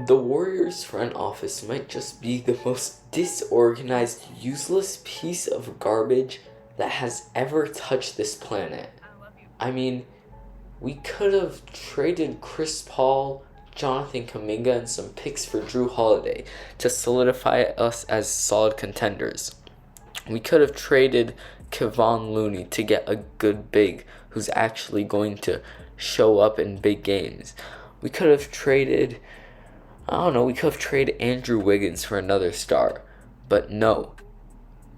The Warriors front office might just be the most disorganized, useless piece of garbage that has ever touched this planet. I mean, we could have traded Chris Paul, Jonathan Kuminga, and some picks for Drew Holiday to solidify us as solid contenders. We could have traded Kevon Looney to get a good big who's actually going to show up in big games. We could have traded, we could have traded Andrew Wiggins for another star. But no,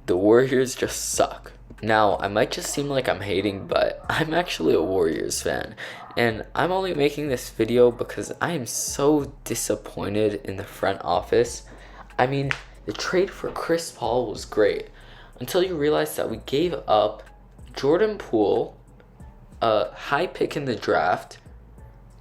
the Warriors just suck. Now, I might just seem like I'm hating, but I'm actually a Warriors fan. And I'm only making this video because I am so disappointed in the front office. I mean, the trade for Chris Paul was great until you realize that we gave up Jordan Poole, a high pick in the draft,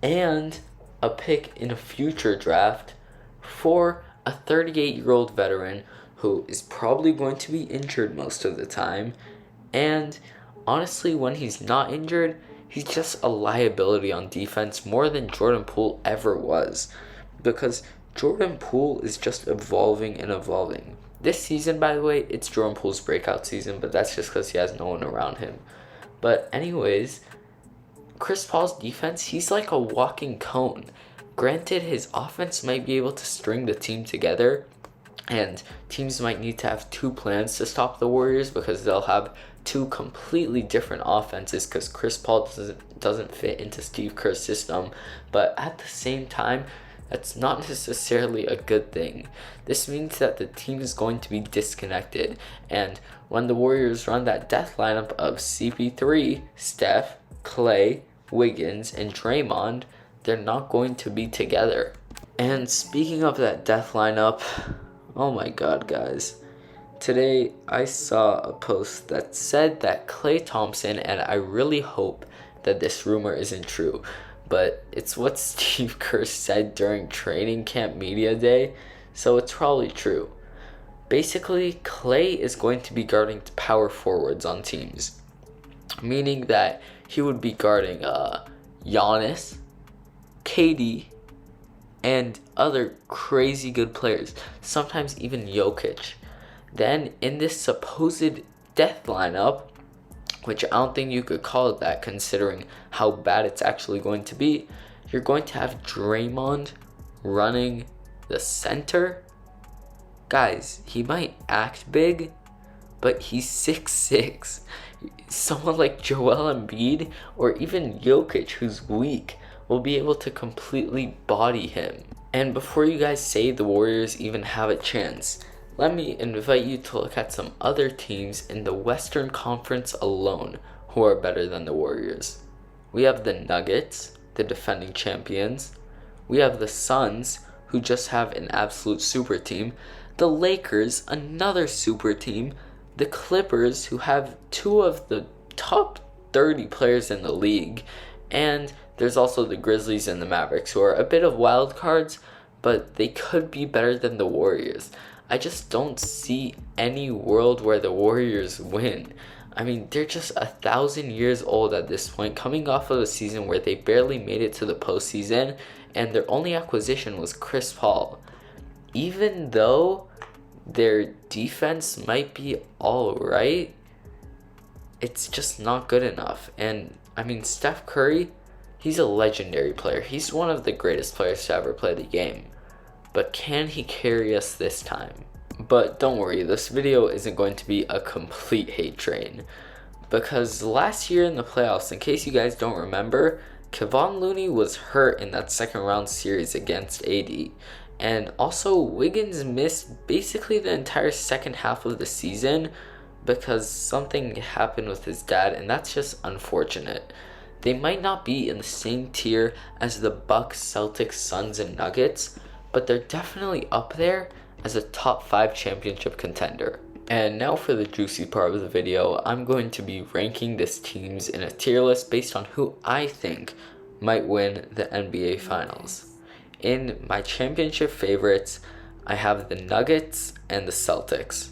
and a pick in a future draft for a 38-year-old veteran who is probably going to be injured most of the time. And honestly, when he's not injured, he's just a liability on defense more than Jordan Poole ever was. Because Jordan Poole is just evolving and evolving. This season, by the way, it's Jordan Poole's breakout season, but that's just because he has no one around him. But anyways, Chris Paul's defense, he's like a walking cone. Granted, his offense might be able to string the team together, and teams might need to have two plans to stop the Warriors because they'll have two completely different offenses because Chris Paul doesn't fit into Steve Kerr's system. But at the same time, that's not necessarily a good thing. This means that the team is going to be disconnected. And when the Warriors run that death lineup of CP3, Steph, Clay, Wiggins, and Draymond, they're not going to be together. And speaking of that death lineup, oh my god, guys. Today, I saw a post that said that Klay Thompson, and I really hope that this rumor isn't true, but it's what Steve Kerr said during training camp media day, so it's probably true. Basically, Klay is going to be guarding power forwards on teams, meaning that he would be guarding Giannis, KD, and other crazy good players, sometimes even Jokic. Then in this supposed death lineup, which I don't think you could call it that considering how bad it's actually going to be, you're going to have Draymond running the center. Guys, he might act big, but he's 6'6". Someone like Joel Embiid or even Jokic, who's weak, will be able to completely body him. And before you guys say the Warriors even have a chance, let me invite you to look at some other teams in the Western Conference alone who are better than the Warriors. We have the Nuggets, the defending champions. We have the Suns, who just have an absolute super team. The Lakers, another super team. The Clippers, who have two of the top 30 players in the league. And there's also the Grizzlies and the Mavericks, who are a bit of wild cards, but they could be better than the Warriors. I just don't see any world where the Warriors win. I mean, they're just 1,000 years old at this point, coming off of a season where they barely made it to the postseason, and their only acquisition was Chris Paul. Even though their defense might be alright, it's just not good enough. And, I mean, Steph Curry, he's a legendary player. He's one of the greatest players to ever play the game. But can he carry us this time? But don't worry, this video isn't going to be a complete hate train. Because last year in the playoffs, in case you guys don't remember, Kevon Looney was hurt in that second round series against AD. And also, Wiggins missed basically the entire second half of the season because something happened with his dad, and that's just unfortunate. They might not be in the same tier as the Bucks, Celtics, Suns, and Nuggets, but they're definitely up there as a top 5 championship contender. And now for the juicy part of the video, I'm going to be ranking these teams in a tier list based on who I think might win the NBA Finals. In my championship favorites, I have the Nuggets and the Celtics.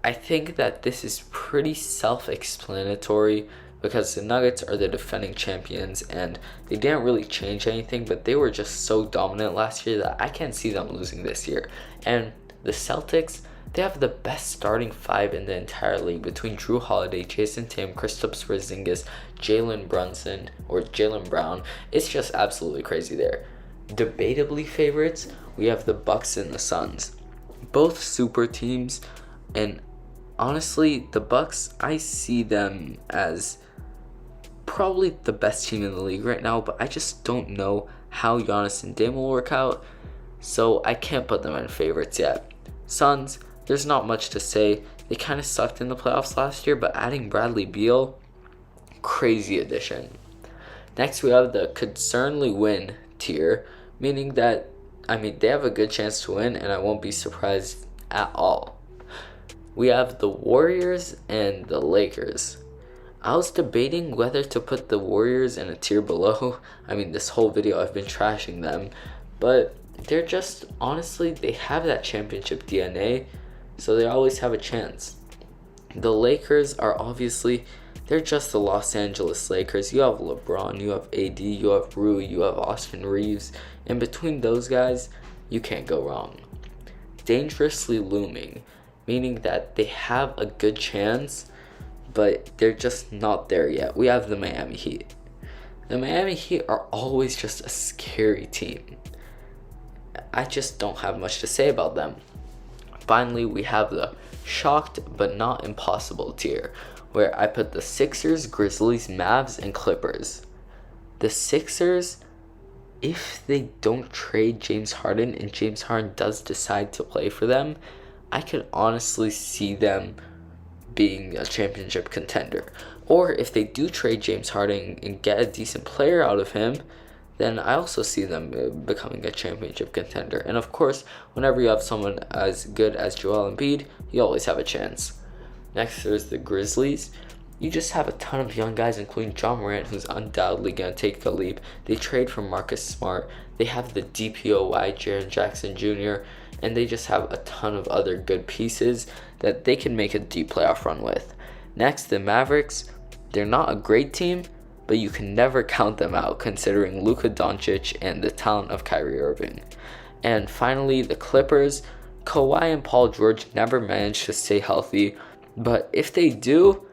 I think that this is pretty self-explanatory because the Nuggets are the defending champions and they didn't really change anything, but they were just so dominant last year that I can't see them losing this year. And the Celtics, they have the best starting five in the entire league between Drew Holiday, Jason Tatum, Kristaps Porzingis, Jaylen Brown. It's just absolutely crazy there. Debatably favorites, we have the Bucks and the Suns. Both super teams, and honestly, the Bucks, I see them as probably the best team in the league right now, but I just don't know how Giannis and Dame will work out, so I can't put them in favorites yet. Suns, there's not much to say. They kind of sucked in the playoffs last year, but adding Bradley Beal, crazy addition. Next, we have the could certainly win tier, meaning that, they have a good chance to win, and I won't be surprised at all. We have the Warriors and the Lakers. I was debating whether to put the Warriors in a tier below. This whole video I've been trashing them, but they're just, honestly, they have that championship DNA, so they always have a chance. The Lakers are obviously, they're just the Los Angeles Lakers. You have LeBron, you have AD, you have Rui, you have Austin Reeves, and between those guys, you can't go wrong. Dangerously looming, meaning that they have a good chance, but they're just not there yet. We have the Miami Heat. The Miami Heat are always just a scary team. I just don't have much to say about them. Finally, we have the shocked but not impossible tier, where I put the Sixers, Grizzlies, Mavs, and Clippers. The Sixers, if they don't trade James Harden and James Harden does decide to play for them, I could honestly see them being a championship contender. Or if they do trade James Harden and get a decent player out of him, then I also see them becoming a championship contender. And of course, whenever you have someone as good as Joel Embiid, you always have a chance. Next, there's the Grizzlies. You just have a ton of young guys, including John Morant, who's undoubtedly going to take the leap. They trade for Marcus Smart. They have the DPOY, Jaren Jackson Jr., and they just have a ton of other good pieces that they can make a deep playoff run with. Next, the Mavericks. They're not a great team, but you can never count them out considering Luka Doncic and the talent of Kyrie Irving. And finally, the Clippers. Kawhi and Paul George never managed to stay healthy, but if they do,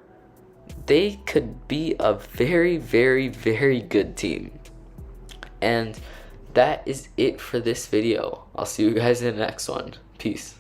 they could be a very, very, very good team. And that is it for this video. I'll see you guys in the next one. Peace.